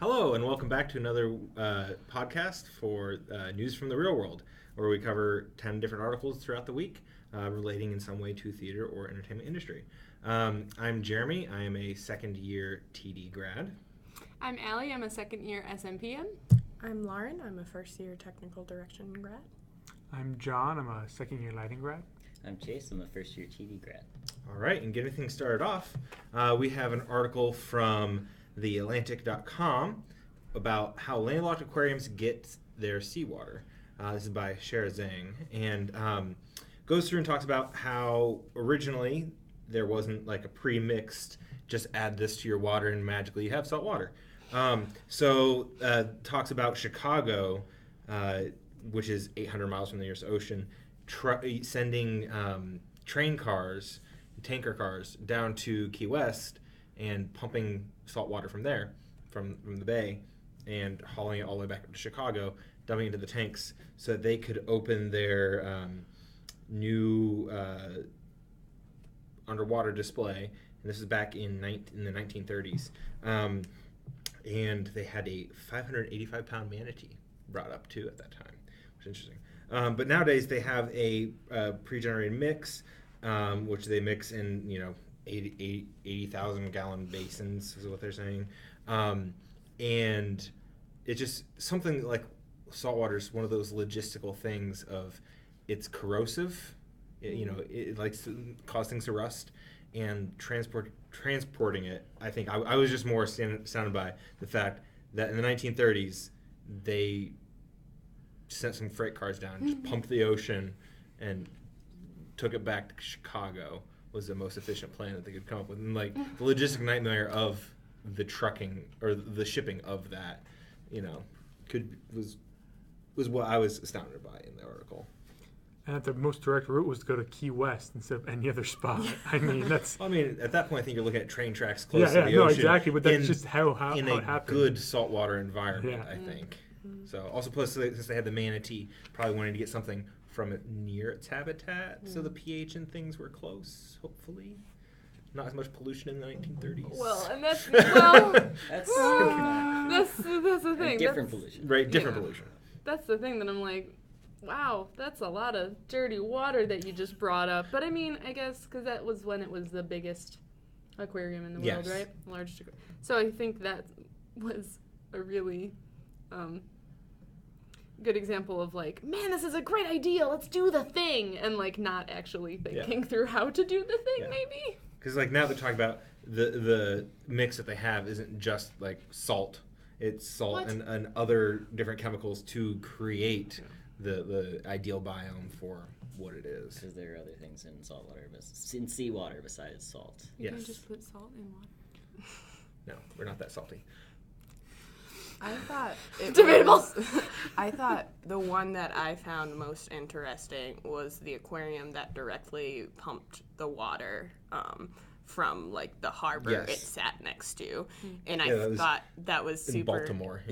Hello, and welcome back to another podcast for News from the Real World, where we cover 10 different articles throughout the week relating in some way to theater or entertainment industry. I'm Jeremy. I am a second-year TD grad. I'm Allie. I'm a second-year SMPM. I'm Lauren. I'm a first-year technical direction grad. I'm John. I'm a second-year lighting grad. I'm Chase. I'm a first-year TD grad. All right, and getting things started off, we have an article from theatlantic.com about how landlocked aquariums get their seawater. This is by Shara Zhang, and goes through and talks about how originally there wasn't like a pre-mixed, just add this to your water and magically you have salt water. So talks about Chicago, which is 800 miles from the nearest ocean, sending train cars, tanker cars, down to Key West and pumping salt water from there, from the bay, and hauling it all the way back up to Chicago, dumping it into the tanks so that they could open their new underwater display. And this is back in the 1930s. And they had a 585-pound manatee brought up, too, at that time, which is interesting. But nowadays they have a pre-generated mix, which they mix in, 80,000-gallon basins is what they're saying. And it's just something like saltwater is one of those logistical things of it's corrosive, it likes to cause things to rust, and transporting it. I think I was just more sounded by the fact that in the 1930s they sent some freight cars down, just pumped the ocean, and took it back to Chicago was the most efficient plan that they could come up with. And like the logistic nightmare of the trucking or the shipping of that, was what I was astounded by in the article. And that the most direct route was to go to Key West instead of any other spot. I mean, that's... at that point, I think you're looking at train tracks close to the ocean. No, exactly, but that's just how it happened. In a good saltwater environment, I think. Mm-hmm. So, also, plus, since they had the manatee, probably wanted to get something from it near its habitat, so the pH and things were close, hopefully. Not as much pollution in the 1930s. Well, and that's the thing. Different pollution. Right, different pollution. That's the thing that I'm like, wow, that's a lot of dirty water that you just brought up. But I mean, I guess because that was when it was the biggest aquarium in the world, right? Largest aquarium. So I think that was a really good example of like, man, this is a great idea. Let's do the thing, and like not actually thinking through how to do the thing, maybe. Because like now they're talking about the mix that they have isn't just like salt. It's salt and other different chemicals to create the ideal biome for what it is. Because there are other things in seawater besides salt. You can just put salt in water. No, we're not that salty. I thought Debatable. I thought the one that I found most interesting was the aquarium that directly pumped the water from like the harbor it sat next to, and I thought that was super. In Baltimore.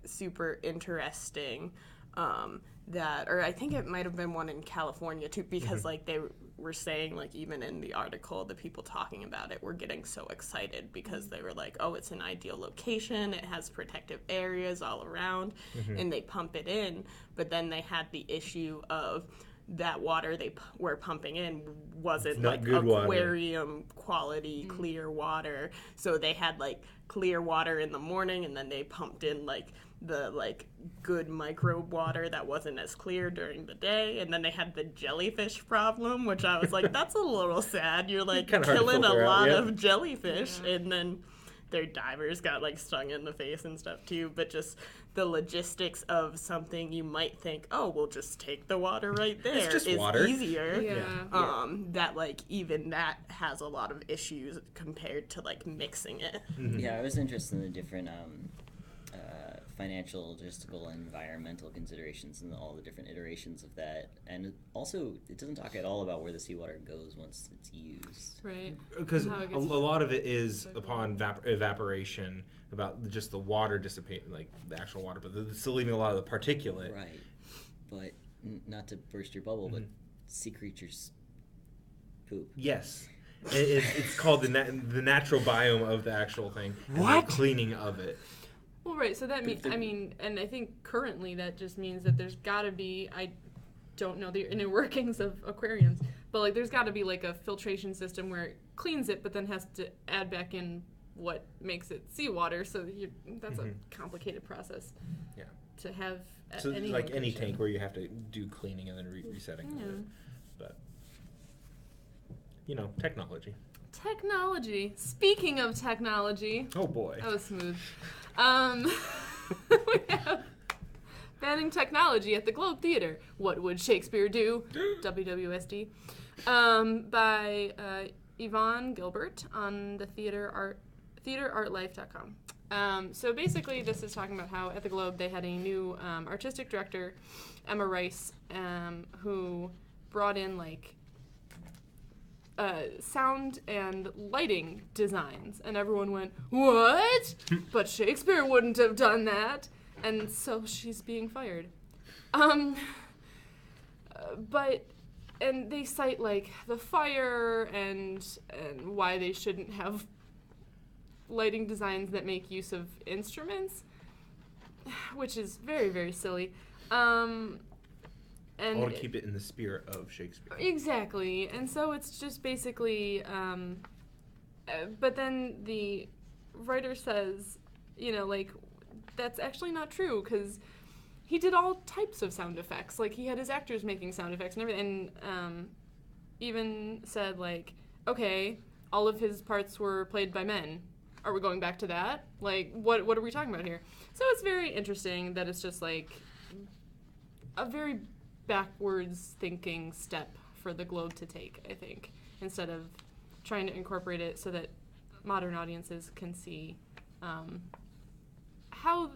Super interesting. Or I think it might have been one in California too, because like they were saying, like even in the article, the people talking about it were getting so excited because they were like, oh, it's an ideal location, it has protective areas all around, and they pump it in, but then they had the issue of that water they were pumping in wasn't like aquarium quality clear water, so they had like clear water in the morning, and then they pumped in like the like good microbe water that wasn't as clear during the day, and then they had the jellyfish problem, which I was like, that's a little sad. You're like killing a lot of jellyfish, and then their divers got like stung in the face and stuff too. But just the logistics of something you might think, oh, we'll just take the water right there, it's just is water. Easier. That like even that has a lot of issues compared to like mixing it. Yeah, I was interested in the different financial, logistical, and environmental considerations and all the different iterations of that. And also, it doesn't talk at all about where the seawater goes once it's used. Right. Because a lot of it is upon evaporation, about just the water dissipating, like the actual water, but it's still leaving a lot of the particulate. Right. But not to burst your bubble, but sea creatures poop. Yes. It's called the natural biome of the actual thing. What? And the cleaning of it. Well, right. So that means, and I think currently that just means that there's got to be, I don't know the inner workings of aquariums, but like there's got to be like a filtration system where it cleans it, but then has to add back in what makes it seawater. So that's a complicated process. Yeah. To have so any like location. any tank where you have to do cleaning and then resetting. Yeah. But technology. Technology. Speaking of technology. Oh boy. That was smooth. We have banning technology at the Globe Theatre. What would Shakespeare do? WWSD. By Yvonne Gilbert on the theaterartlife.com. So basically, this is talking about how at the Globe they had a new artistic director, Emma Rice, who brought in sound and lighting designs, and everyone went, "What?" But Shakespeare wouldn't have done that, and so she's being fired. And they cite the fire and why they shouldn't have lighting designs that make use of instruments, which is very, very silly. And all to keep it in the spirit of Shakespeare. Exactly. And so it's just basically, but then the writer says, that's actually not true, because he did all types of sound effects. Like, he had his actors making sound effects and everything, and even said, okay, all of his parts were played by men. Are we going back to that? What are we talking about here? So it's very interesting that it's just, a very backwards thinking step for the Globe to take, I think, instead of trying to incorporate it so that modern audiences can see how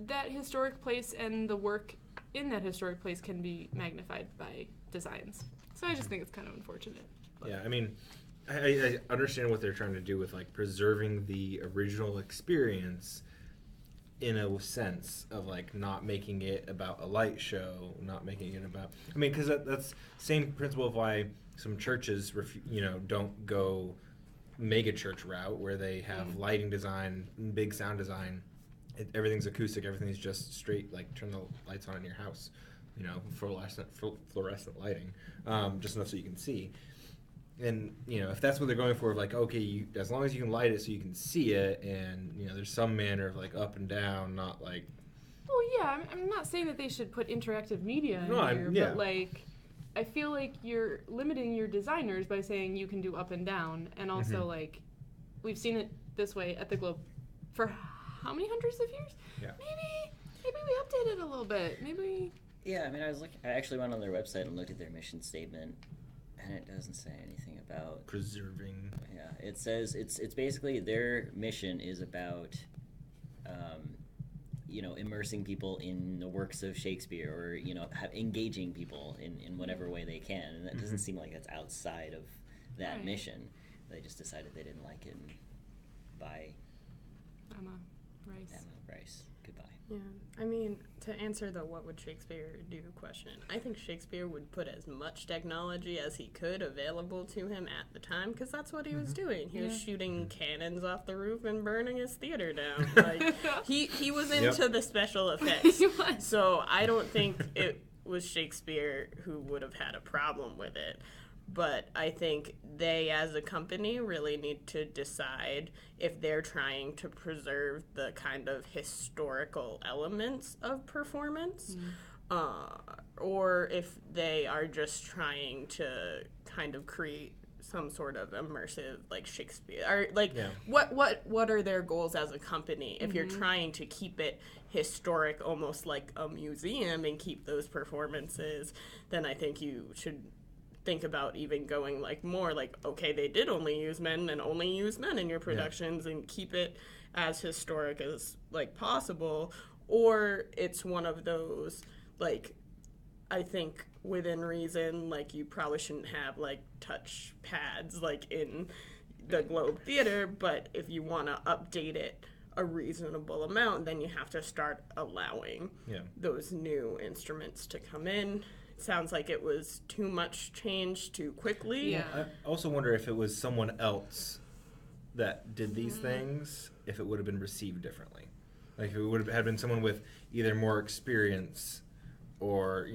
that historic place and the work in that historic place can be magnified by designs. So I just think it's kind of unfortunate. But. Yeah, I understand what they're trying to do with preserving the original experience in a sense of not making it about a light show, not making it about, because that's same principle of why some churches don't go mega church route where they have lighting design, big sound design, everything's acoustic, everything's just straight, turn the lights on in your house, fluorescent lighting, just enough so you can see. And, if that's what they're going for, okay, as long as you can light it so you can see it, and, there's some manner of, up and down, not Well, yeah, I'm not saying that they should put interactive media in here, yeah. But, I feel like you're limiting your designers by saying you can do up and down, and also, we've seen it this way at the Globe for how many hundreds of years? Yeah. Maybe we updated it a little bit. Maybe... Yeah, I actually went on their website and looked at their mission statement, and it doesn't say anything about preserving. Yeah, it says it's basically their mission is about, immersing people in the works of Shakespeare, or engaging people in whatever way they can, and that doesn't seem like that's outside of that mission. They just decided they didn't like it, and by Emma Rice. Goodbye. Yeah, to answer the what would Shakespeare do question, I think Shakespeare would put as much technology as he could available to him at the time, because that's what he was doing. He was shooting cannons off the roof and burning his theater down. He was into the special effects. So I don't think it was Shakespeare who would have had a problem with it. But I think they, as a company, really need to decide if they're trying to preserve the kind of historical elements of performance, or if they are just trying to kind of create some sort of immersive, Shakespeare, or what are their goals as a company? If you're trying to keep it historic, almost like a museum, and keep those performances, then I think you should think about even going more okay, they did only use men, and only use men in your productions, and keep it as historic as possible. Or it's one of those I think within reason, you probably shouldn't have touch pads in the Globe Theater, but if you want to update it a reasonable amount, then you have to start allowing those new instruments to come in. Sounds like it was too much change too quickly. Yeah. I also wonder if it was someone else that did these things, if it would have been received differently. Like, if it would have been someone with either more experience or,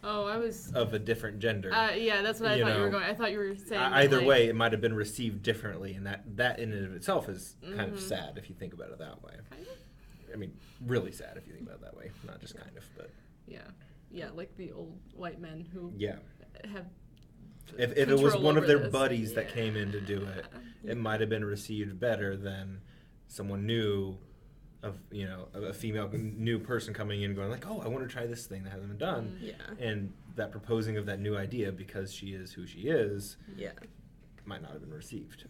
Oh, I was... of a different gender. Yeah, that's what I thought you were going... I thought you were saying... Either way, it might have been received differently, and that in and of itself is kind of sad if you think about it that way. Kind of? I mean, really sad if you think about it that way. Not just kind of, but... Yeah, like the old white men who have... If it was one of their buddies that came in to do it, it might have been received better than someone new, a female new person coming in going like, oh, I want to try this thing that hasn't been done. And that proposing of that new idea because she is who she is might not have been received.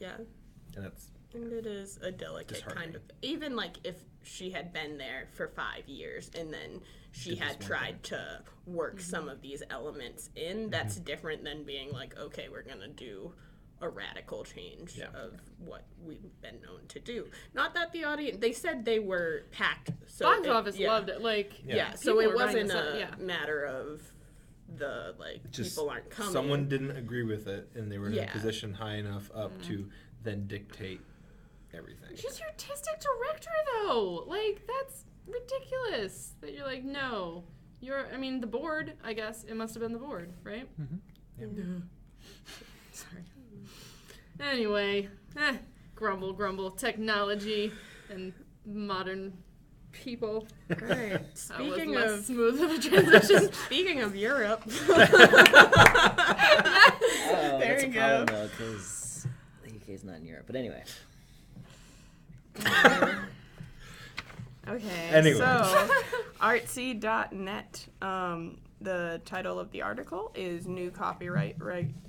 And it is a delicate kind of, even like if she had been there for 5 years and then she had tried to work some of these elements in, that's different than being like, okay, we're going to do a radical change of what we've been known to do. Not that the audience, they said they were packed. So box office loved it. So it wasn't a matter of just people aren't coming. Someone didn't agree with it and they were in a position high enough up to then dictate everything. She's your artistic director, though. Like, that's ridiculous. That you're like, no. The board, I guess. It must have been the board, right? Sorry. Anyway, grumble. Technology and modern people. Right. Speaking of smooth of a transition. Speaking of Europe. There you go. Because the UK is not in Europe. But anyway. Okay. Anyway. So, artsy.net. The title of the article is New Copyright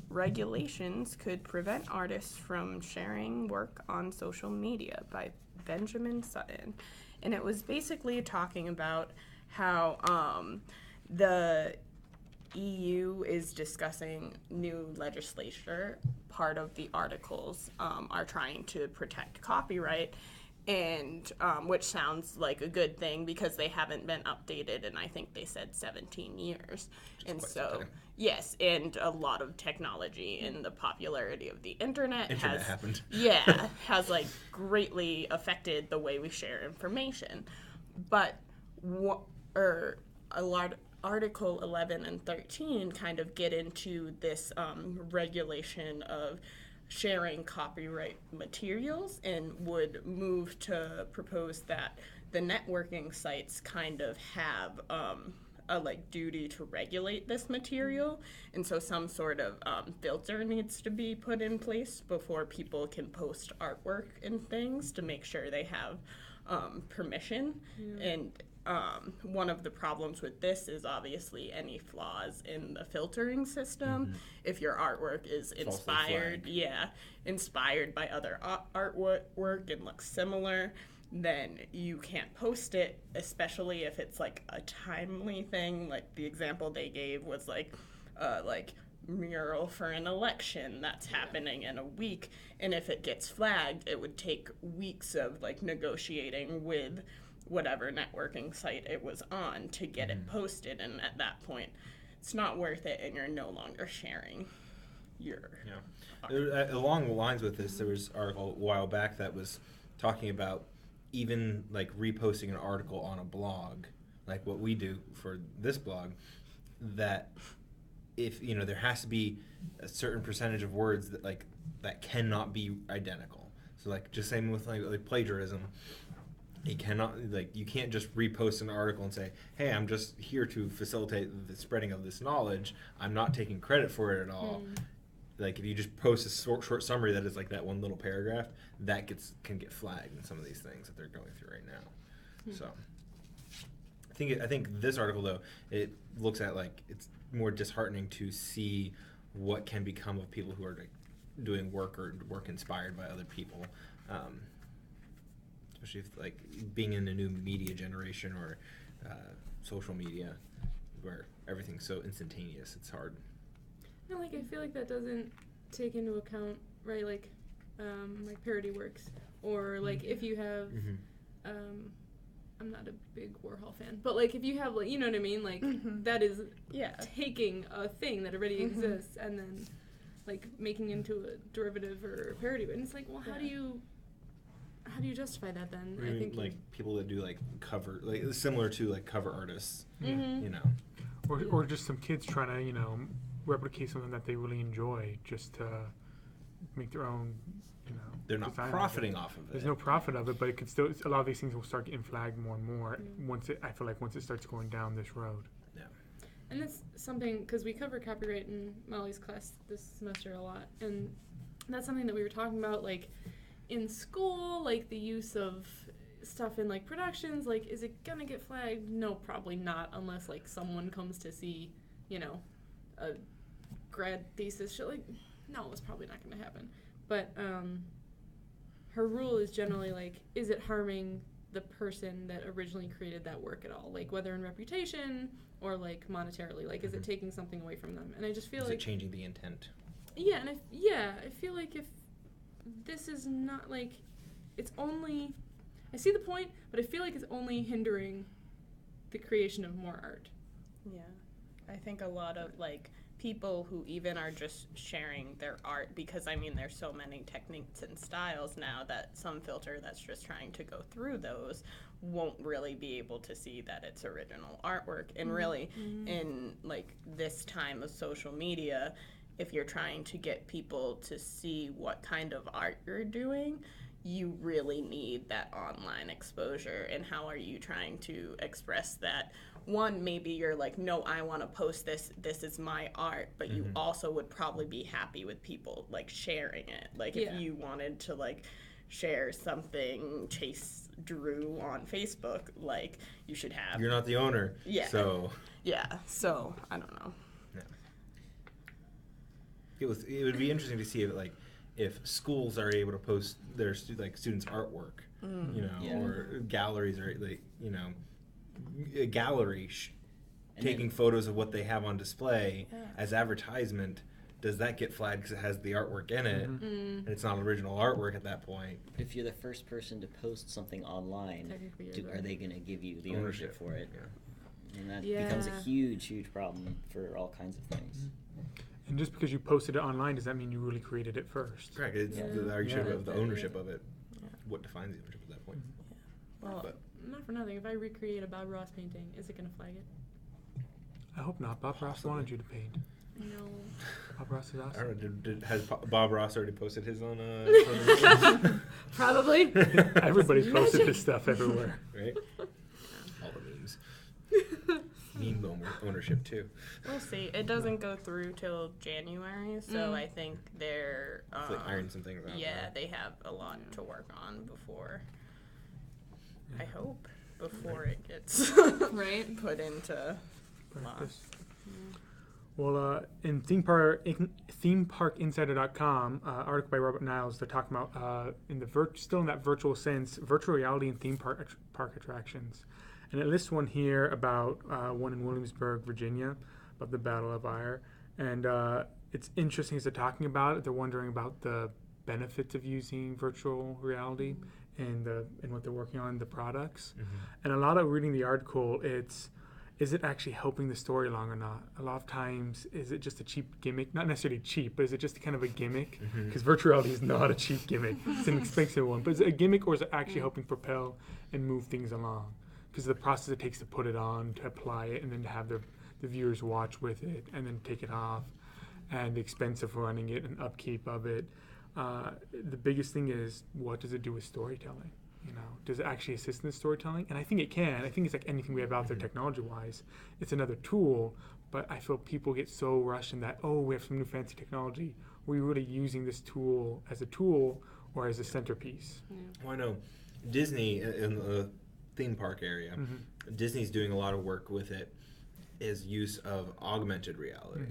Regulations Could Prevent Artists from Sharing Work on Social Media by Benjamin Sutton. And it was basically talking about how the EU is discussing new legislation. Part of the articles are trying to protect copyright, and which sounds like a good thing because they haven't been updated in, I think they said 17 years. And so, yes, and a lot of technology and the popularity of the internet has like greatly affected the way we share information. But Article 11 and 13 kind of get into this regulation of sharing copyright materials and would move to propose that the networking sites kind of have a duty to regulate this material, and so some sort of filter needs to be put in place before people can post artwork and things to make sure they have permission. And one of the problems with this is obviously any flaws in the filtering system. If your artwork is inspired by other artwork and looks similar, then you can't post it, especially if it's like a timely thing. Like the example they gave was like mural for an election that's happening in a week, and if it gets flagged, it would take weeks of like negotiating with whatever networking site it was on to get it posted, and at that point it's not worth it and you're no longer sharing your art. Along the lines with this, there was an article a while back that was talking about even like reposting an article on a blog, like what we do for this blog, that if there has to be a certain percentage of words that cannot be identical. So like just same with like plagiarism. You can't just repost an article and say, hey, I'm just here to facilitate the spreading of this knowledge. I'm not taking credit for it at all. Like if you just post a short summary that is like that one little paragraph, that can get flagged in some of these things that they're going through right now. So I think this article though, it looks at like it's more disheartening to see what can become of people who are doing work or work inspired by other people. Especially if, like being in a new media generation or social media where everything's so instantaneous, it's hard. No, I feel like that doesn't take into account, right, like parody works, or like if you have, I'm not a big Warhol fan, but like if you have you know what I mean, like that is taking a thing that already exists and then like making into a derivative or a parody, and it's like, well, how do you justify that then? I think like people that do like cover, like similar to like cover artists, you know, or just some kids trying to, you know, replicate something that they really enjoy just to make their own, you know. They're not profiting off of it. There's no profit of it, but it could still. A lot of these things will start getting flagged more and more I feel like once it starts going down this road. Yeah. And that's something, because we cover copyright in Molly's class this semester a lot, and that's something that we were talking about, like, in school, like, the use of stuff in, like, productions, like, is it gonna get flagged? No, probably not, unless, like, someone comes to see, you know, a grad thesis shit, like, no, it's probably not gonna happen. But, her rule is generally, like, is it harming the person that originally created that work at all? Like, whether in reputation or, like, monetarily. Like, is it taking something away from them? And I just feel like... Is it changing the intent? Yeah, and I feel like if this is not, like, it's only... I see the point, but I feel like it's only hindering the creation of more art. Yeah. I think a lot of, like, people who even are just sharing their art, because, I mean, there's so many techniques and styles now that some filter that's just trying to go through those won't really be able to see that it's original artwork. And really, in, like, this time of social media, if you're trying to get people to see what kind of art you're doing, you really need that online exposure. And how are you trying to express that? One, maybe you're like, no, I want to post this is my art, but you also would probably be happy with people, like, sharing it. Like, if you wanted to, like, share something Chase drew on Facebook, like, you should have... You're not the owner. Yeah. So... Yeah, so, I don't know. Yeah. It would be interesting to see if schools are able to post their students' artwork, you know, or galleries, or, like, you know, a gallery taking photos of what they have on display as advertisement. Does that get flagged because it has the artwork in it, and it's not original artwork at that point? If you're the first person to post something online, are they going to give you the ownership for it? Yeah. And that becomes a huge, huge problem for all kinds of things. And just because you posted it online, does that mean you really created it first? Correct. It's the ownership of the ownership of it. What defines the ownership at that point? Well, not for nothing. If I recreate a Bob Ross painting, is it going to flag it? I hope not. Bob Ross wanted you to paint. No. Bob Ross is awesome. I don't know. Has Bob Ross already posted his on? Probably. Everybody's posted this stuff everywhere. Right? All the memes. Meme ownership too. We'll see. It doesn't go through till January, so I think they're iron some things out. Yeah, they have a lot to work on before. I hope before it gets put into practice. Well, in themeparkinsider.com, article by Robert Niles, they're talking about still in that virtual sense, virtual reality and theme park attractions. And it lists one here about one in Williamsburg, Virginia, about the Battle of Ire. And it's interesting as they're talking about it. They're wondering about the benefits of using virtual reality and what they're working on, the products. And a lot of reading the article, is it actually helping the story along or not? A lot of times, is it just a cheap gimmick? Not necessarily cheap, but is it just kind of a gimmick? Because virtual reality is not a cheap gimmick. It's an expensive one. But is it a gimmick, or is it actually helping propel and move things along? Because the process it takes to put it on, to apply it, and then to have the viewers watch with it, and then take it off, and the expense of running it and upkeep of it. The biggest thing is, what does it do with storytelling? You know, does it actually assist in the storytelling? And I think it can. I think it's like anything we have out there technology-wise. It's another tool, but I feel people get so rushed in that, oh, we have some new fancy technology. Are we really using this tool as a tool or as a centerpiece? Well, I know Disney in the theme park area, Disney's doing a lot of work with it, is use of augmented reality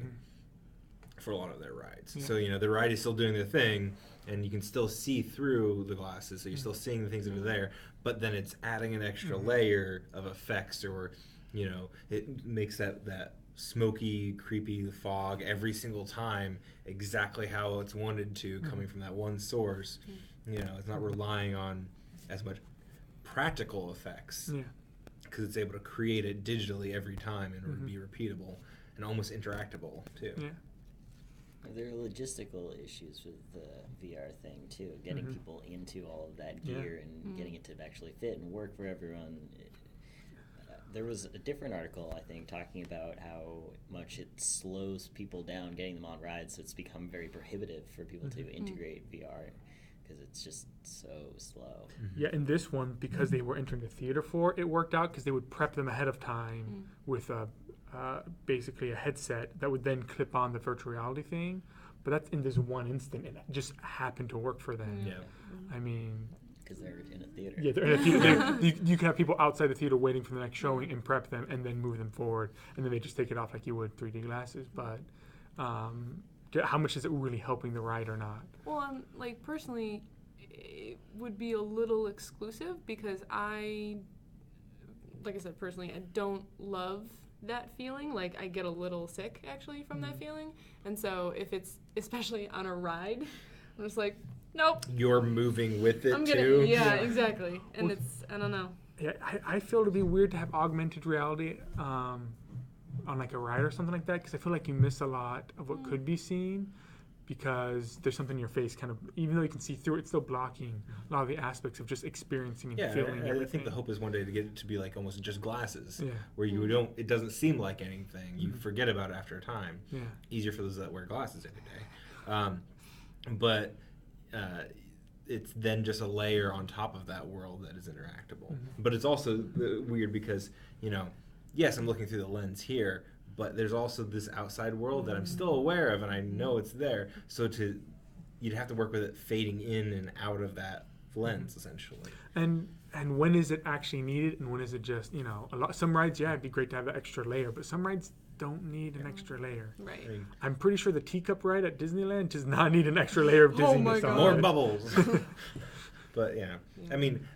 for a lot of their rides. So, you know, the ride is still doing their thing, and you can still see through the glasses, so you're still seeing the things that are there, but then it's adding an extra layer of effects, or, you know, it makes that smoky, creepy fog every single time exactly how it's wanted to, coming from that one source. You know, it's not relying on as much practical effects, because it's able to create it digitally every time, and it would be repeatable and almost interactable too. There are logistical issues with the VR thing too, getting people into all of that gear and getting it to actually fit and work for everyone. There was a different article, I think, talking about how much it slows people down getting them on rides, so it's become very prohibitive for people to integrate VR because it's just so slow. Yeah, in this one, because they were entering the theater for it, worked out because they would prep them ahead of time with basically a headset that would then clip on the virtual reality thing. But that's in this one instant, and it just happened to work for them. Yeah. I mean... Because they're in a theater. Yeah, they're in a theater. You can have people outside the theater waiting for the next showing and prep them and then move them forward. And then they just take it off like you would 3D glasses. But how much is it really helping the ride or not? Well, like, personally, it would be a little exclusive because like I said, personally, I don't love that feeling. Like, I get a little sick, actually, from that feeling. And so if it's, especially on a ride, I'm just like, nope. You're moving with it too. Yeah, exactly. And it's, I don't know. Yeah, I feel it'd be weird to have augmented reality on like a ride or something like that, because I feel like you miss a lot of what could be seen because there's something in your face kind of, even though you can see through it, it's still blocking a lot of the aspects of just experiencing and feeling everything. I think the hope is one day to get it to be like almost just glasses, Yeah. where you don't, it doesn't seem like anything. You forget about it after a time. Yeah. Easier for those that wear glasses every day. But it's then just a layer on top of that world that is interactable. But it's also weird because, you know, yes, I'm looking through the lens here, but there's also this outside world that I'm still aware of and I know it's there. So you'd have to work with it fading in and out of that lens, essentially. And when is it actually needed and when is it just, you know, some rides, yeah, it'd be great to have that extra layer, but some rides don't need an extra layer. Right. I mean, I'm pretty sure the teacup ride at Disneyland does not need an extra layer of dizziness my on God. more it. bubbles. But yeah, I mean,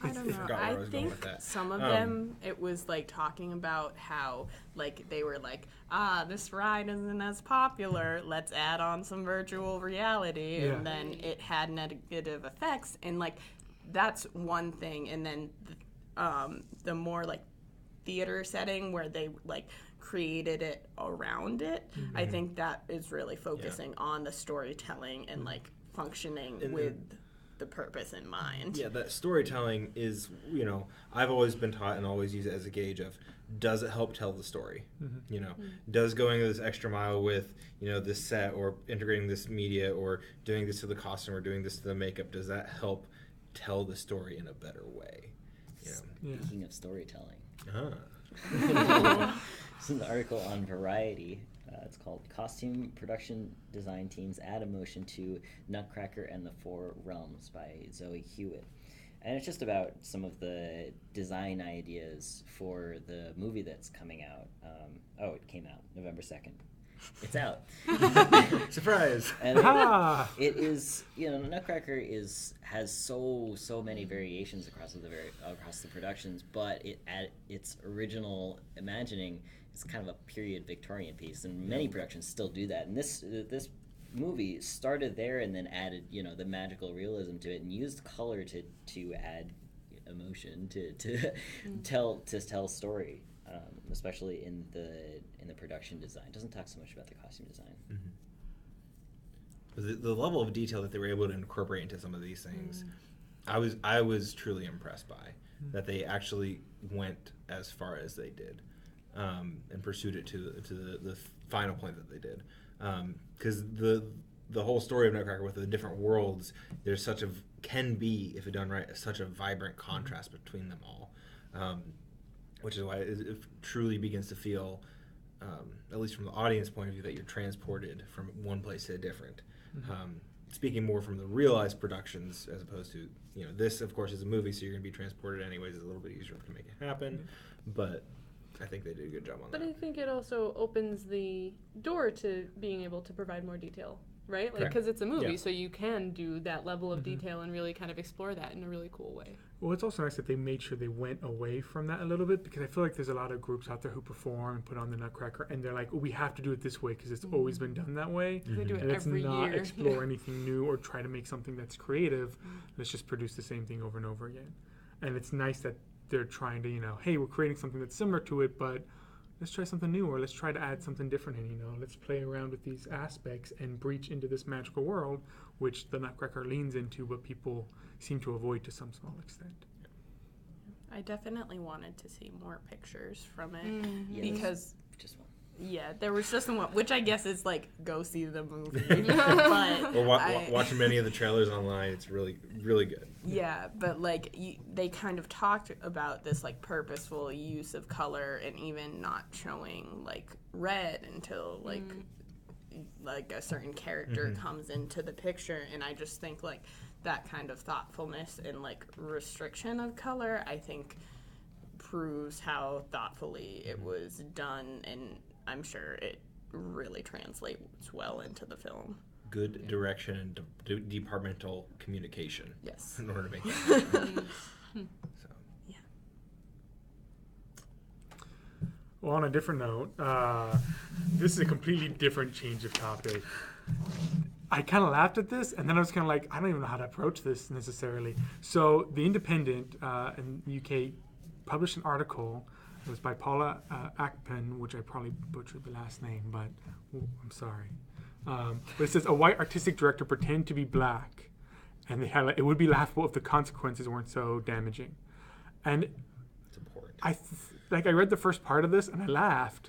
I don't know. forgot where I I was going think with that. some of them, it was like talking about how, like, they were like, this ride isn't as popular. Let's add on some virtual reality. Yeah. And then it had negative effects. And, like, that's one thing. And then the more, like, theater setting where they, like, created it around it, I think that is really focusing on the storytelling and, like, functioning with the purpose in mind. yeah, that storytelling is, you know, I've always been taught and always use it as a gauge of, does it help tell the story? You know, does going this extra mile with, you know, this set or integrating this media or doing this to the costume or doing this to the makeup, does that help tell the story in a better way? You know? Speaking of storytelling, Ah. this is an article on Variety. It's called Costume Production Design Teams Add Emotion to Nutcracker and the Four Realms by Zoe Hewitt. And it's just about some of the design ideas for the movie that's coming out. It came out November 2nd. It's out. Surprise! And Ah! it is, you know, Nutcracker has so many variations across the productions, but it at its original imagining is kind of a period Victorian piece, and many productions still do that. And this movie started there and then added, you know, the magical realism to it and used color to add emotion to tell story. Especially in the production design. It doesn't talk so much about the costume design. The level of detail that they were able to incorporate into some of these things, I was truly impressed by. That they actually went as far as they did, and pursued it to the final point that they did. Because the whole story of Nutcracker with the different worlds, there's can be, if it done right, such a vibrant contrast between them all. Which is why it truly begins to feel, at least from the audience point of view, that you're transported from one place to a different. Speaking more from the realized productions as opposed to, you know, this of course is a movie, so you're going to be transported anyways. It's a little bit easier to make it happen, but I think they did a good job on that. But I think it also opens the door to being able to provide more detail, right? Like, because it's a movie, so you can do that level of detail and really kind of explore that in a really cool way. Well, it's also nice that they made sure they went away from that a little bit, because I feel like there's a lot of groups out there who perform and put on the Nutcracker, and they're like, we have to do it this way because it's always been done that way. They do it And let's every not year. explore anything new or try to make something that's creative. Let's just produce the same thing over and over again. And it's nice that they're trying to, you know, hey, we're creating something that's similar to it, but let's try something new, or let's try to add something different in, let's play around with these aspects and breach into this magical world, which the Nutcracker leans into, but people seem to avoid to some small extent. I definitely wanted to see more pictures from it Yeah, because just one. yeah, there was just one, which I guess is like go see the movie. But Or watching many of the trailers online, it's really, really good. yeah, but like they kind of talked about this like purposeful use of color and even not showing like red until like a certain character comes into the picture, and I just think like that kind of thoughtfulness and like restriction of color, I think proves how thoughtfully it was done, and I'm sure it really translates well into the film. Good direction and departmental communication. Yes. In order to make it happen. So. Yeah. Well, on a different note, this is a completely different change of topic. I kind of laughed at this, and then I was kind of like, I don't even know how to approach this necessarily. So The Independent in the UK published an article. It was by Paula Akpen, which I probably butchered the last name, but I'm sorry. But it says, a white artistic director pretended to be black, and they had, it would be laughable if the consequences weren't so damaging. And It's important. I read the first part of this, and I laughed,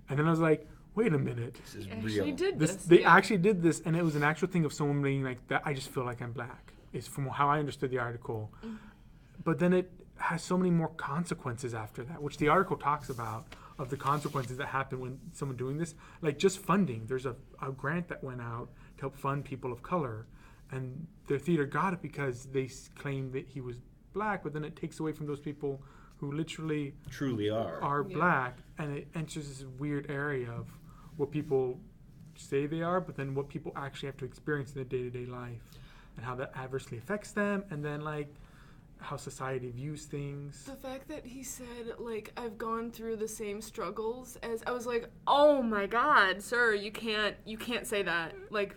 and then I was like, wait a minute. This is Actually real. did this. They actually did this, and it was an actual thing of someone being like, that. I just feel like I'm black. Is from how I understood the article. But then it has so many more consequences after that, which the article talks about, of the consequences that happen when someone doing this. Like just funding. There's a grant that went out to help fund people of color, and their theater got it because they claimed that he was black, but then it takes away from those people who literally Truly are. black, and it enters this weird area of what people say they are, but then what people actually have to experience in their day-to-day life, and how that adversely affects them, and then like how society views things. The fact that he said, like, I've gone through the same struggles as, I was like, oh my God, sir, you can't say that. Like,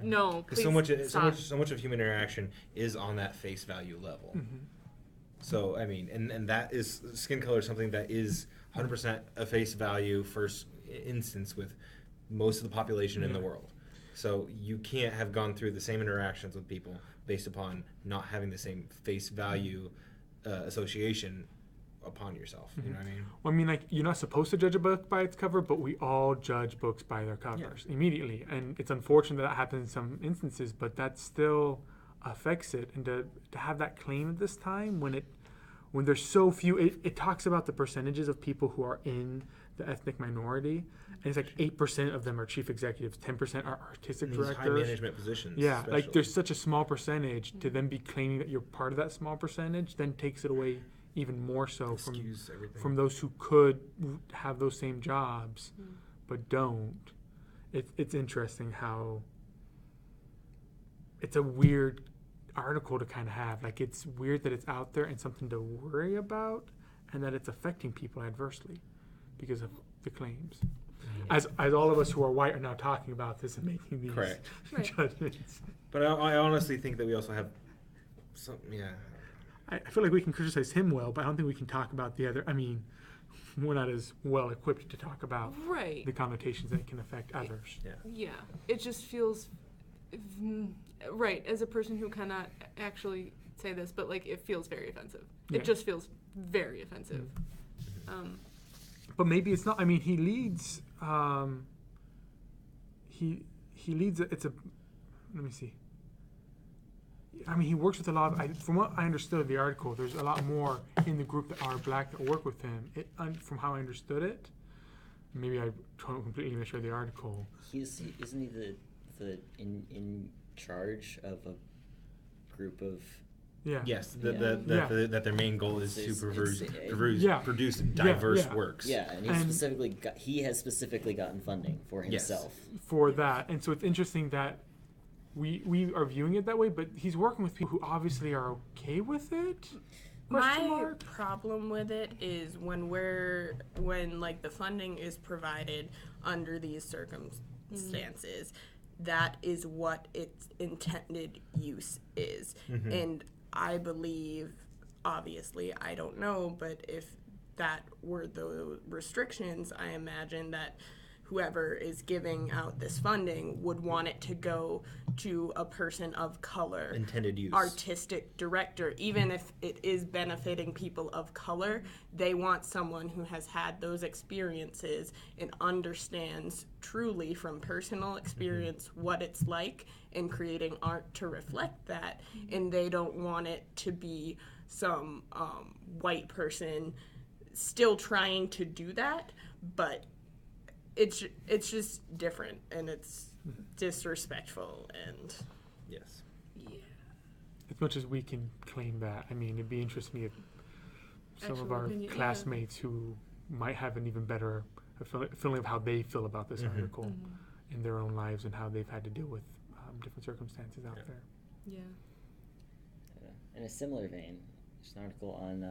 no, Because please stop. so much of human interaction is on that face value level. So I mean, and that is skin color is something that is 100% a face value first instance with most of the population in the world. So you can't have gone through the same interactions with people based upon not having the same face value association upon yourself. You know what I mean? Well, I mean, like, you're not supposed to judge a book by its cover, but we all judge books by their covers immediately. And it's unfortunate that happens in some instances, but that still affects it. And to have that claim at this time when there's so few, it talks about the percentages of people who are in the ethnic minority. And it's like 8% of them are chief executives, 10% are artistic These directors. high management positions. Yeah, especially. like there's such a small percentage, to then be claiming that you're part of that small percentage then takes it away even more so Skews everything. from those who could have those same jobs but don't. It's interesting how it's a weird article to kind of have. Like, it's weird that it's out there and something to worry about, and that it's affecting people adversely because of the claims. As all of us who are white are now talking about this and making these Correct. judgments. But I honestly think that we also have some, I feel like we can criticize him well, but I don't think we can talk about the other. I mean, we're not as well equipped to talk about Right. the connotations that can affect others. Yeah. It just feels, right, as a person who cannot actually say this, but like it feels very offensive. Yeah. It just feels very offensive. But maybe it's not. I mean, he leads. He leads. It's a. Let me see. I mean, he works with a lot of. From what I understood of the article, there's a lot more in the group that are black that work with him. From how I understood it, maybe I completely misread the article. Isn't he the in charge of a group of? Yeah. yes, that their main goal is to produce diverse works. Yeah, and he has specifically gotten funding for himself. For that, and so it's interesting that we are viewing it that way, but he's working with people who obviously are okay with it. My problem with it is when like the funding is provided under these circumstances, that is what its intended use is. And I believe, obviously, I don't know, but if that were the restrictions, I imagine that whoever is giving out this funding would want it to go to a person of color, intended use, artistic director. Even if it is benefiting people of color, they want someone who has had those experiences and understands truly from personal experience what it's like in creating art to reflect that. And they don't want it to be some white person still trying to do that, but it's just different, and it's disrespectful, and yes. As much as we can claim that, I mean, it'd be interesting to me if some Actual of our opinion, classmates who might have an even better feeling of how they feel about this article in their own lives and how they've had to deal with different circumstances out there. Yeah. In a similar vein, there's an article on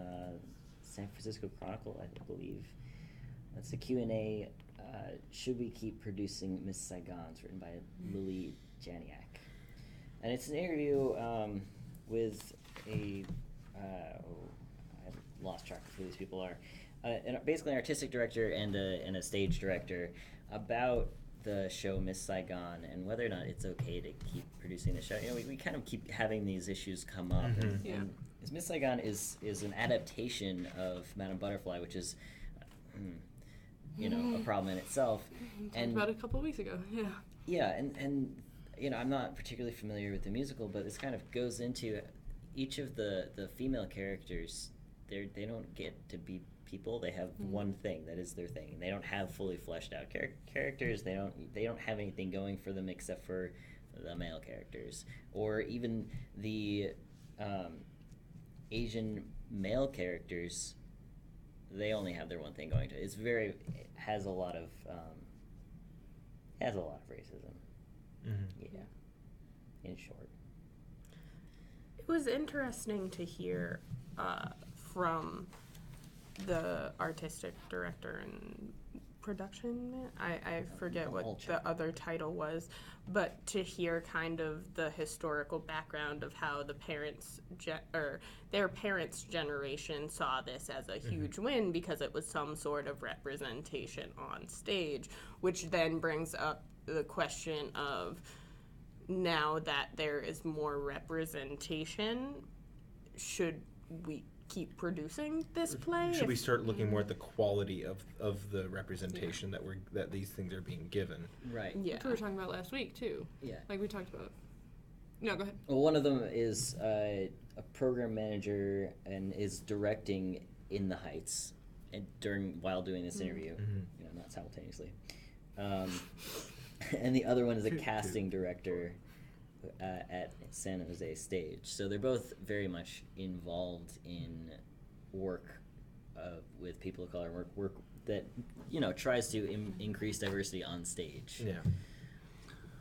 San Francisco Chronicle, I believe. It's a Q&A. Should we keep producing Miss Saigon? It's written by Lily Janiak. And it's an interview with a, I've lost track of who these people are, basically an artistic director and a stage director about the show Miss Saigon and whether or not it's okay to keep producing the show. You know, we kind of keep having these issues come up. And Miss Saigon is an adaptation of Madame Butterfly, which is... you know, a problem in itself. We talked about it a couple of weeks ago, Yeah, and you know, I'm not particularly familiar with the musical, but this kind of goes into each of the female characters. They don't get to be people. They have one thing that is their thing. They don't have fully fleshed out characters. They don't have anything going for them except for the male characters, or even the Asian male characters. They only have their one thing going to it. It has a lot of racism. Yeah. In short. it was interesting to hear from the artistic director and production man. I forget what the other title was, but to hear kind of the historical background of how the parents their parents' generation saw this as a huge win because it was some sort of representation on stage, which then brings up the question of, now that there is more representation, should we keep producing this play? Should we start looking more at the quality of the representation that these things are being given? Right. Yeah. Which we were talking about last week too. Yeah. Like we talked about. No, go ahead. Well, one of them is a program manager and is directing in the Heights, and while doing this interview, you know, not simultaneously. And the other one is a casting director at San Jose Stage. So they're both very much involved in work with people of color, work that, you know, tries to increase diversity on stage. Yeah.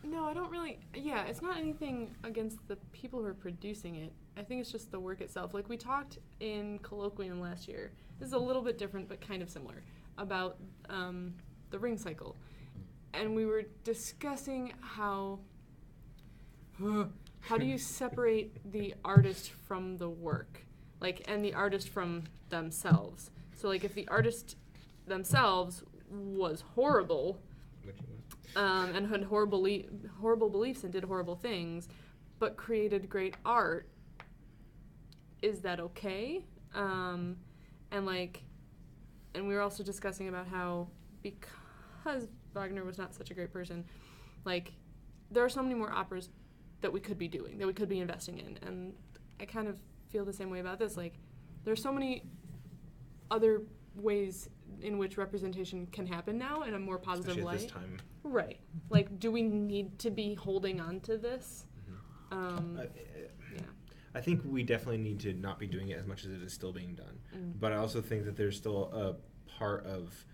No, I don't really. Yeah, it's not anything against the people who are producing it. I think it's just the work itself. Like we talked in Colloquium last year. This is a little bit different, but kind of similar, about the ring cycle. And we were discussing how do you separate the artist from the work, like, and the artist from themselves. So like if the artist themselves was horrible, and had horrible beliefs and did horrible things, but created great art, is that okay? And we were also discussing about how, because Wagner was not such a great person, like, there are so many more operas that we could be doing, that we could be investing in. And I kind of feel the same way about this. Like, there's so many other ways in which representation can happen now in a more positive Especially light. at this time. Right. Like, do we need to be holding on to this? Yeah. I think we definitely need to not be doing it as much as it is still being done. But I also think that there's still a part of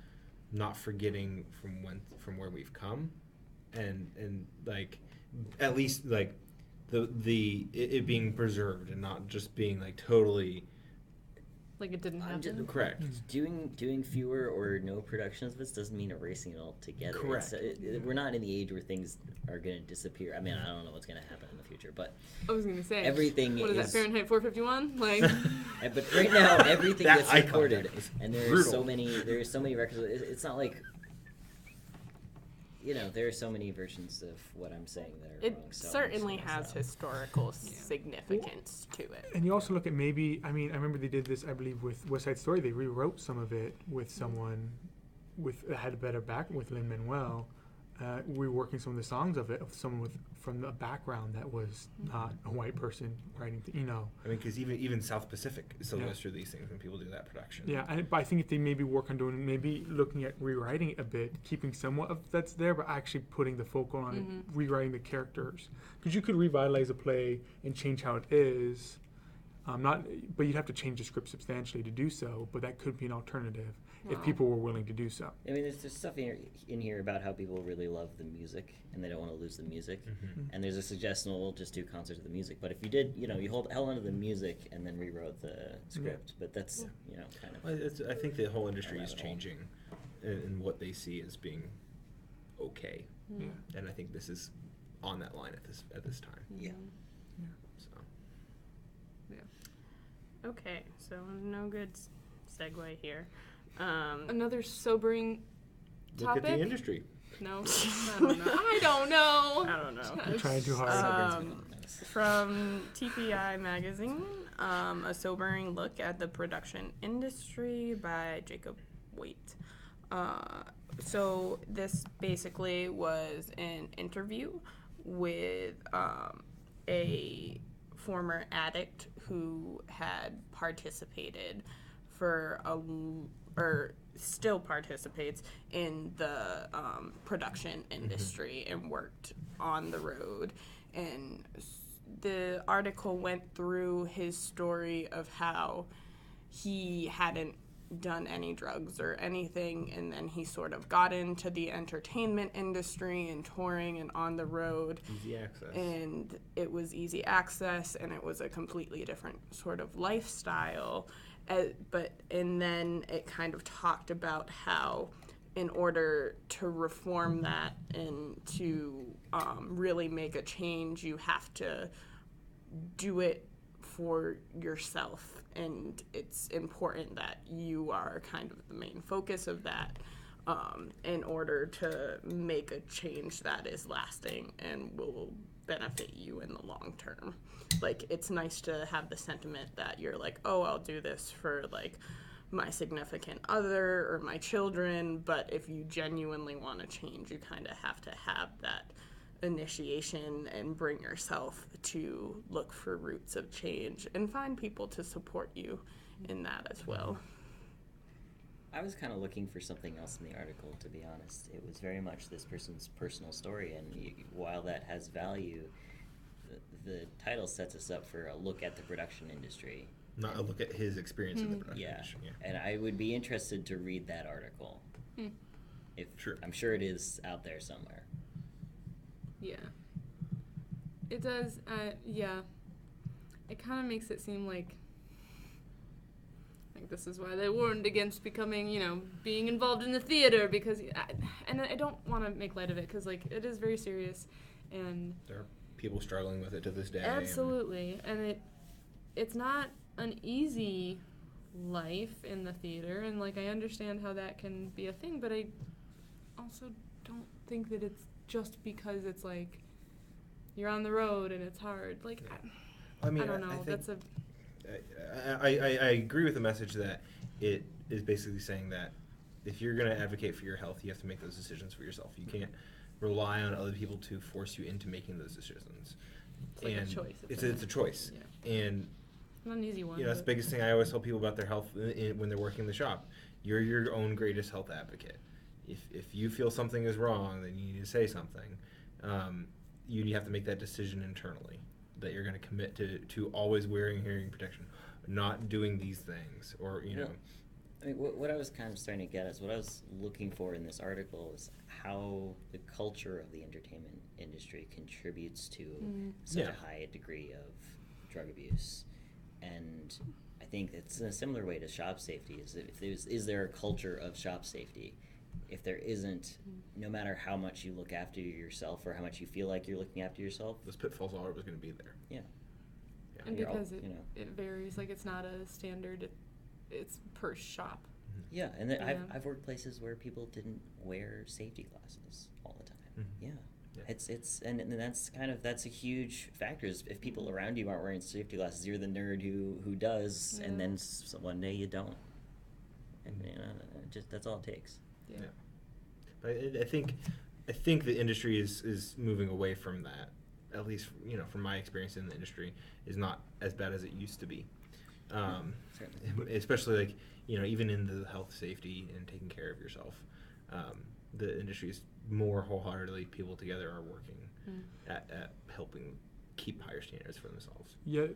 not forgetting from where we've come, and like, at least like it being preserved and not just being like totally Like it didn't I'm happen. Correct. Doing fewer or no productions of this doesn't mean erasing it altogether. Correct. We're not in the age where things are going to disappear. I mean, I don't know what's going to happen in the future, but I was gonna say everything What is that? Fahrenheit 451? Like. but right now everything That gets eye recorded, contact was and there are so many records. It's not like. There are so many versions of what I'm saying that are It wrong. So certainly I'm just gonna has stop. historical significance to it. And you also look at maybe, I remember they did this, I believe, with West Side Story. They rewrote some of it with someone that had a better back with Lin-Manuel. Reworking some of the songs of someone from a background that was not a white person writing. I mean, because even South Pacific still goes through these things when people do that production. Yeah, but I think if they maybe work on maybe looking at rewriting it a bit, keeping somewhat of that's there, but actually putting the focal on it, rewriting the characters. Because you could revitalize a play and change how it is, but you'd have to change the script substantially to do so. But that could be an alternative if people were willing to do so. I mean, there's stuff in here about how people really love the music and they don't want to lose the music. And there's a suggestion, well, we'll just do concerts of the music. But if you did, you held on to the music and then rewrote the script. But that's, kind of. Well, I think the whole industry is changing in what they see as being okay. Yeah. And I think this is on that line at this time. Yeah. So. Okay, so no good segue here. Another sobering Look topic. at the industry. No, I don't know. I don't know. You're trying too hard. From TPI Magazine, a sobering look at the production industry by Jacob Waite. So this basically was an interview with a former addict who had participated or still participates in the production industry and worked on the road. And the article went through his story of how he hadn't done any drugs or anything, and then he sort of got into the entertainment industry and touring and on the road. Easy access. And it was easy access, and it was a completely different sort of lifestyle. And then it kind of talked about how in order to reform that and to really make a change, you have to do it for yourself. And it's important that you are kind of the main focus of that in order to make a change that is lasting and will benefit you in the long term. Like, it's nice to have the sentiment that you're like, oh, I'll do this for, like, my significant other or my children, but if you genuinely want to change, you kind of have to have that initiation and bring yourself to look for routes of change and find people to support you in that as well. I was kind of looking for something else in the article, to be honest. It was very much this person's personal story, and while that has value, the title sets us up for a look at the production industry. Not a look at his experience in the production industry. Yeah, and I would be interested to read that article. Sure. I'm sure it is out there somewhere. Yeah. It does, yeah. It kind of makes it seem like this is why they warned against becoming, being involved in the theater, because, and I don't want to make light of it, because, it is very serious, and... There are people struggling with it to this day. Absolutely, and it's not an easy life in the theater, and, I understand how that can be a thing, but I also don't think that it's just because it's, you're on the road and it's hard. I don't know. I agree with the message that it is basically saying that if you're going to advocate for your health, you have to make those decisions for yourself. You can't rely on other people to force you into making those decisions. It's like a choice. It's a choice. Yeah. And not an easy one. that's the biggest thing I always tell people about their health when they're working in the shop. You're your own greatest health advocate. If you feel something is wrong, then you need to say something. You have to make that decision internally, that you're going to commit to always wearing hearing protection, not doing these things, or Well, I mean, what I was kind of starting to get is what I was looking for in this article is how the culture of the entertainment industry contributes to such a high degree of drug abuse. And I think it's a similar way to shop safety. Is there a culture of shop safety? If there isn't, no matter how much you look after yourself or how much you feel like you're looking after yourself, those pitfalls are always going to be there. Yeah. And because it varies, like it's not a standard, it's per shop. Yeah, and I've worked places where people didn't wear safety glasses all the time. Yeah. It's and that's a huge factor. Is if people around you aren't wearing safety glasses, you're the nerd who does, and then one day you don't, and just that's all it takes. Yeah. But I think the industry is moving away from that. At least from my experience in the industry, is not as bad as it used to be. Especially like even in the health, safety, and taking care of yourself. The industry is more wholeheartedly, people together are working at helping keep higher standards for themselves. Yeah,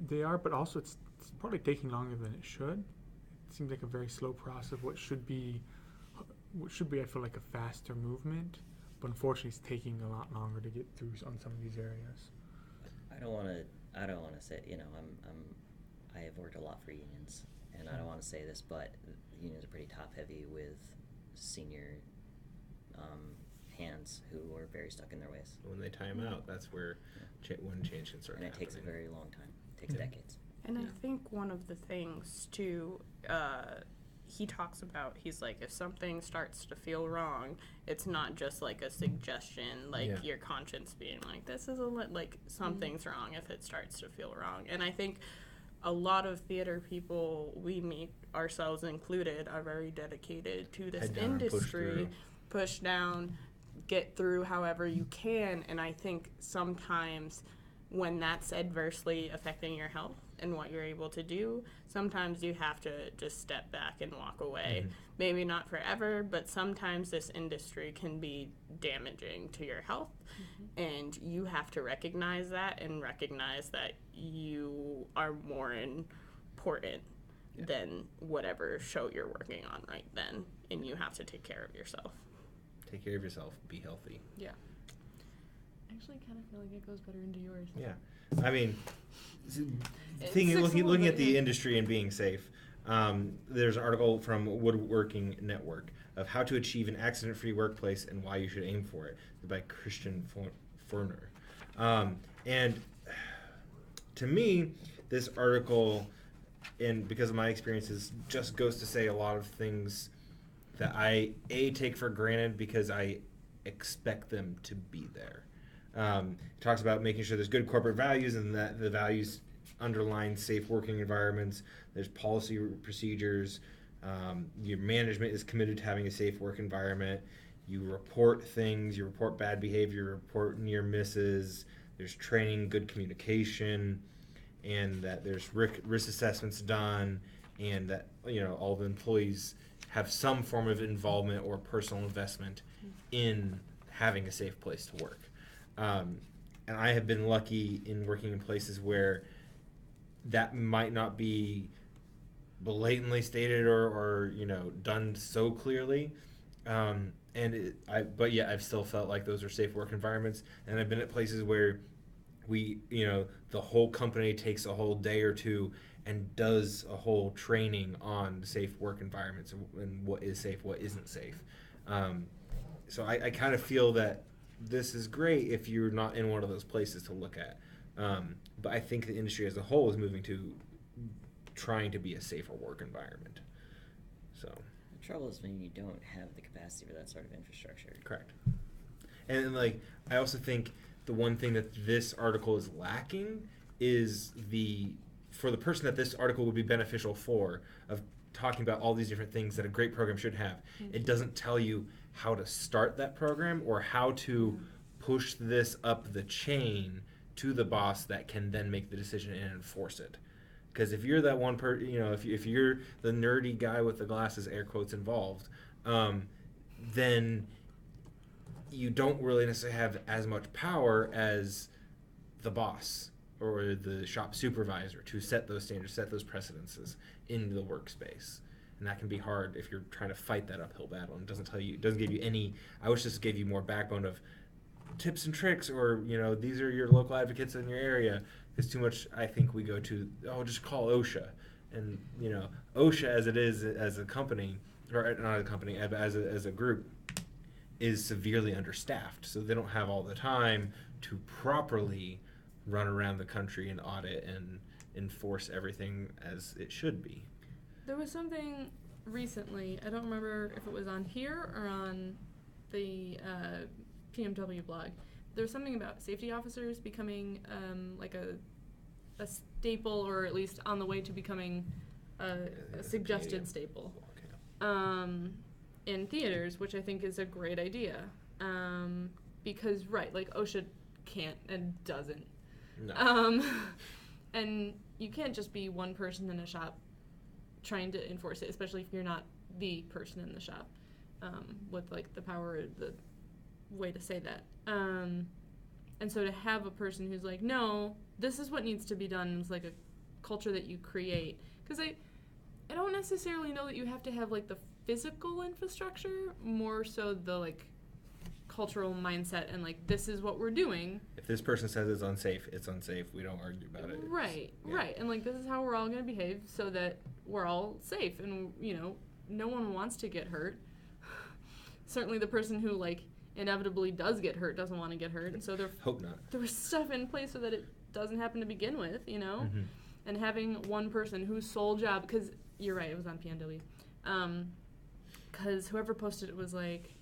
they are, but also it's probably taking longer than it should. It seems like a very slow process of what should be I feel like a faster movement, but unfortunately it's taking a lot longer to get through on some of these areas. I don't want to say, I have worked a lot for unions, and I don't want to say this, but unions are pretty top heavy with senior hands who are very stuck in their ways. When they time out, that's where when change can start. And it takes a very long time. It takes decades. And I think one of the things too, he talks about, he's like, if something starts to feel wrong, it's not just like a suggestion, like your conscience being like, this is like something's wrong if it starts to feel wrong. And I think a lot of theater people we meet, ourselves included, are very dedicated to this industry. Push down, get through however you can. And I think sometimes when that's adversely affecting your health and what you're able to do, sometimes you have to just step back and walk away. Maybe not forever, but sometimes this industry can be damaging to your health, and you have to recognize that and recognize that you are more important than whatever show you're working on right then, and you have to take care of yourself. Take care of yourself, be healthy. Yeah. I actually kind of feel like it goes better into yours. Yeah. I mean, looking at the industry and being safe, there's an article from Woodworking Network of how to achieve an accident-free workplace and why you should aim for it, by Christian Furner. And to me, this article, and because of my experiences, just goes to say a lot of things that I take for granted because I expect them to be there. It talks about making sure there's good corporate values and that the values underline safe working environments. There's policy procedures. Your management is committed to having a safe work environment. You report things. You report bad behavior. You report near misses. There's training, good communication, and that there's risk assessments done, and that all the employees have some form of involvement or personal investment in having a safe place to work. And I have been lucky in working in places where that might not be blatantly stated or done so clearly. But I've still felt like those are safe work environments. And I've been at places where the whole company takes a whole day or two and does a whole training on safe work environments and what is safe, what isn't safe. So I kind of feel that this is great if you're not in one of those places to look at. But I think the industry as a whole is moving to trying to be a safer work environment. So the trouble is when you don't have the capacity for that sort of infrastructure. Correct. And I also think the one thing that this article is lacking is for the person that this article would be beneficial for, of talking about all these different things that a great program should have. It doesn't tell you how to start that program or how to push this up the chain to the boss that can then make the decision and enforce it. Because if you're that one person, if you're the nerdy guy with the glasses, air quotes involved, then you don't really necessarily have as much power as the boss or the shop supervisor to set those standards, set those precedences in the workspace. And that can be hard if you're trying to fight that uphill battle. And it doesn't give you any, I wish this gave you more backbone of tips and tricks, or, these are your local advocates in your area. Because too much, I think we go to, just call OSHA. And OSHA as it is as a company, or not a company, but as a group, is severely understaffed. So they don't have all the time to properly run around the country and audit and enforce everything as it should be. There was something recently, I don't remember if it was on here or on the PMW blog. There was something about safety officers becoming like a staple, or at least on the way to becoming a suggested staple in theaters, which I think is a great idea. Because, right, like OSHA can't and doesn't. No. And you can't just be one person in a shop trying to enforce it, especially if you're not the person in the shop with like the power, the way to say that. And so to have a person who's like, no, this is what needs to be done, it's like a culture that you create. Because I don't necessarily know that you have to have like the physical infrastructure, more so the like cultural mindset and like, this is what we're doing. If this person says it's unsafe, it's unsafe. We don't argue about it. Right, right. And like, this is how we're all going to behave so that we're all safe. And, no one wants to get hurt. Certainly the person who like inevitably does get hurt doesn't want to get hurt. And so hope not. There was stuff in place so that it doesn't happen to begin with, Mm-hmm. And having one person whose sole job, because you're right, it was on PNW. Because whoever posted it was like,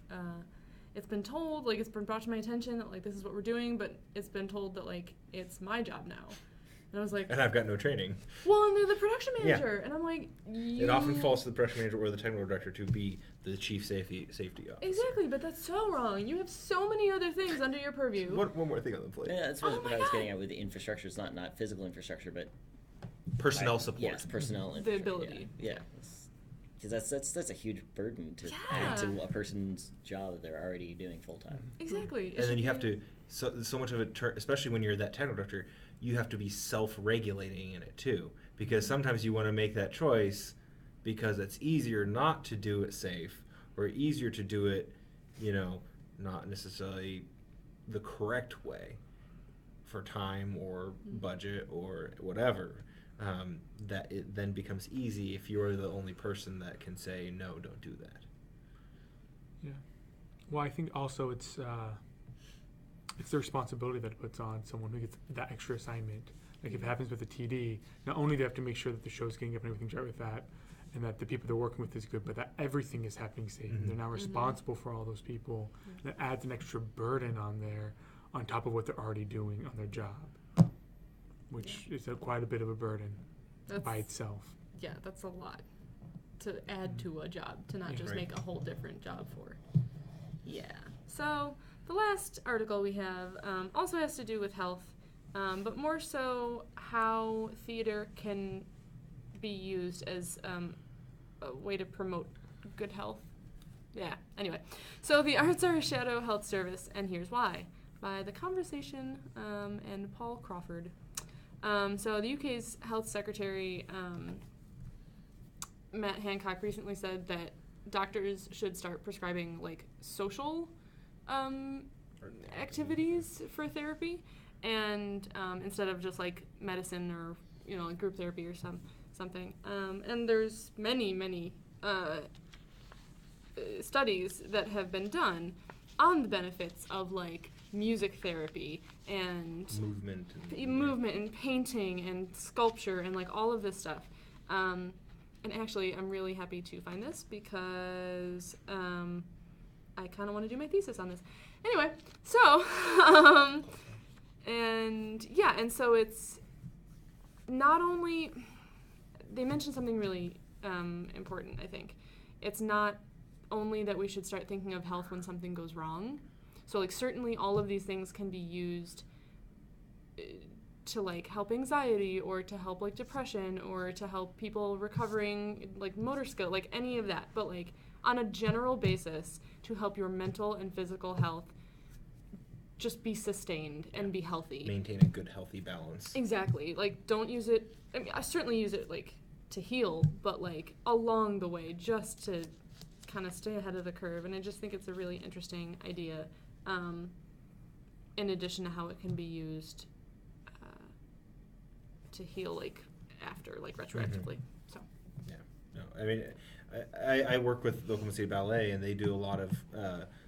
it's been told, like, it's been brought to my attention that, like, this is what we're doing, but it's been told that, like, it's my job now. And I was like... And I've got no training. Well, and they're the production manager. Yeah. And I'm like, It often falls to the production manager or the technical director to be the chief safety officer. Exactly, but that's so wrong. You have so many other things under your purview. One more thing on the plate. Yeah, that's what I was getting at with the infrastructure. It's not physical infrastructure, but... Personnel support. Yes, personnel. The ability. Yeah. Because that's a huge burden to add to a person's job that they're already doing full time. Exactly. And then you have to so much of it, especially when you're that technical director, you have to be self-regulating in it too, because sometimes you want to make that choice because it's easier not to do it safe, or easier to do it, not necessarily the correct way for time or budget or whatever. That it then becomes easy if you're the only person that can say, no, don't do that. Yeah. Well, I think also it's the responsibility that it puts on someone who gets that extra assignment. Like if it happens with a TD, not only do they have to make sure that the show's getting up and everything's right with that, and that the people they're working with is good, but that everything is happening safe. Mm-hmm. They're now responsible for all those people. Mm-hmm. That adds an extra burden on there, on top of what they're already doing on their job, which is quite a bit of a burden by itself. Yeah, that's a lot to add to a job, to not just make a whole different job for. Yeah. So the last article we have also has to do with health, but more so how theater can be used as a way to promote good health. Yeah, anyway. So the arts are a shadow health service, and here's why. By The Conversation and Paul Crawford. So the UK's health secretary, Matt Hancock, recently said that doctors should start prescribing like social activities for therapy, and instead of just like medicine or like group therapy or something. And there's many studies that have been done on the benefits of like music therapy and movement and painting and sculpture and like all of this stuff. And actually, I'm really happy to find this because I kind of want to do my thesis on this. Anyway, so and so it's not only, they mentioned something really important. I think it's not only that we should start thinking of health when something goes wrong. So like certainly all of these things can be used to like help anxiety or to help like depression or to help people recovering like motor skill, like any of that. But like on a general basis to help your mental and physical health just be sustained and be healthy. Maintain a good healthy balance. Exactly. Like don't use it, I mean I certainly use it like to heal, but like along the way just to kind of stay ahead of the curve. And I just think it's a really interesting idea. In addition to how it can be used to heal like after, like retroactively. So. Yeah. No, I mean, I work with the Oklahoma State Ballet, and they do a lot of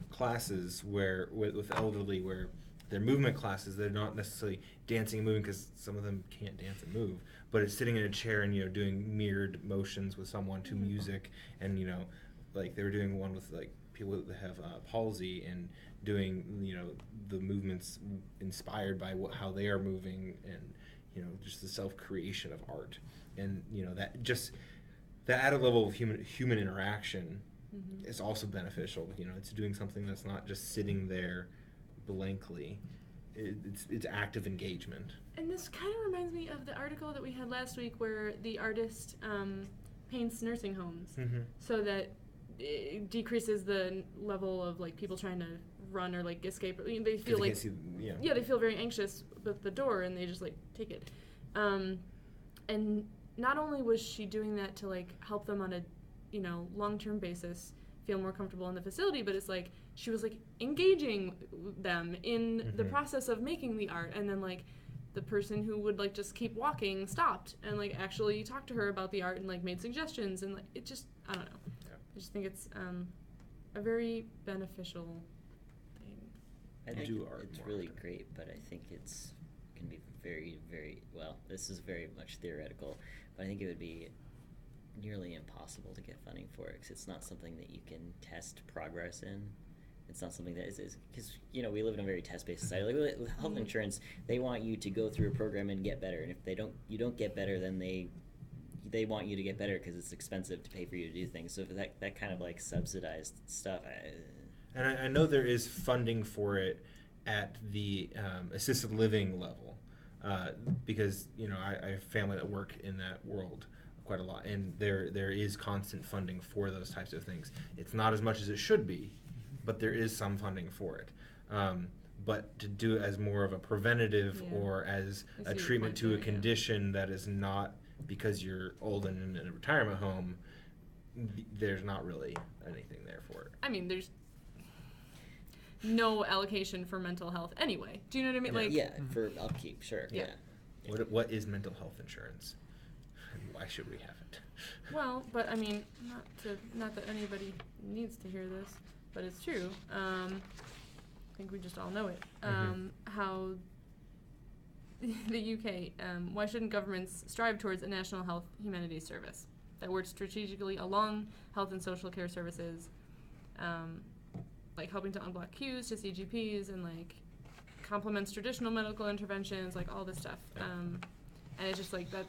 classes where with elderly where they're movement classes. They're not necessarily dancing and moving because some of them can't dance and move, but it's sitting in a chair and doing mirrored motions with someone to music, and like they were doing one with like people that have palsy and doing the movements inspired by how they are moving, and just the self-creation of art, and that added level of human interaction is also beneficial. It's doing something that's not just sitting there blankly. It's active engagement. And this kind of reminds me of the article that we had last week where the artist paints nursing homes so that it decreases the level of like people trying to run or like escape. I mean, they feel like they feel very anxious with the door, and they just like take it. And not only was she doing that to like help them on a long-term basis feel more comfortable in the facility, but it's like she was like engaging them in the process of making the art, and then like the person who would like just keep walking stopped and like actually talked to her about the art and like made suggestions, and like it just, I don't know. I just think it's a very beneficial thing. I think it's really great, but I think it's can be very, very well. This is very much theoretical, but I think it would be nearly impossible to get funding for it because it's not something that you can test progress in. It's not something that is because we live in a very test-based society. Like with health insurance, they want you to go through a program and get better, and if you don't get better, then they want you to get better because it's expensive to pay for you to do things. So for that kind of like subsidized stuff. And I know there is funding for it at the assisted living level because I have family that work in that world quite a lot, and there is constant funding for those types of things. It's not as much as it should be, but there is some funding for it. But to do it as more of a preventative or as a treatment to a condition that is not because you're old and in a retirement home, there's not really anything there for it. I mean, there's no allocation for mental health anyway. Do you know what I mean? For upkeep, sure. Yeah. What is mental health insurance? And why should we have it? Well, but I mean, not that anybody needs to hear this, but it's true. I think we just all know it. How the UK, why shouldn't governments strive towards a national health humanities service that works strategically along health and social care services, like helping to unblock queues to see GPs and like complements traditional medical interventions, like all this stuff. And it's just like that.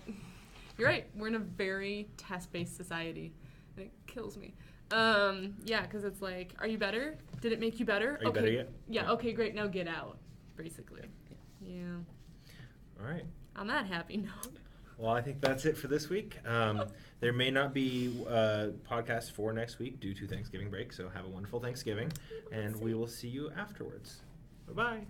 You're right. We're in a very test-based society, and it kills me. Because it's like, are you better? Did it make you better? Are you better yet? Yeah. Okay, great. Now get out, basically. Yeah. All right. On that happy note. Well, I think that's it for this week. There may not be a podcast for next week due to Thanksgiving break, so have a wonderful Thanksgiving, and we will see you afterwards. Bye-bye.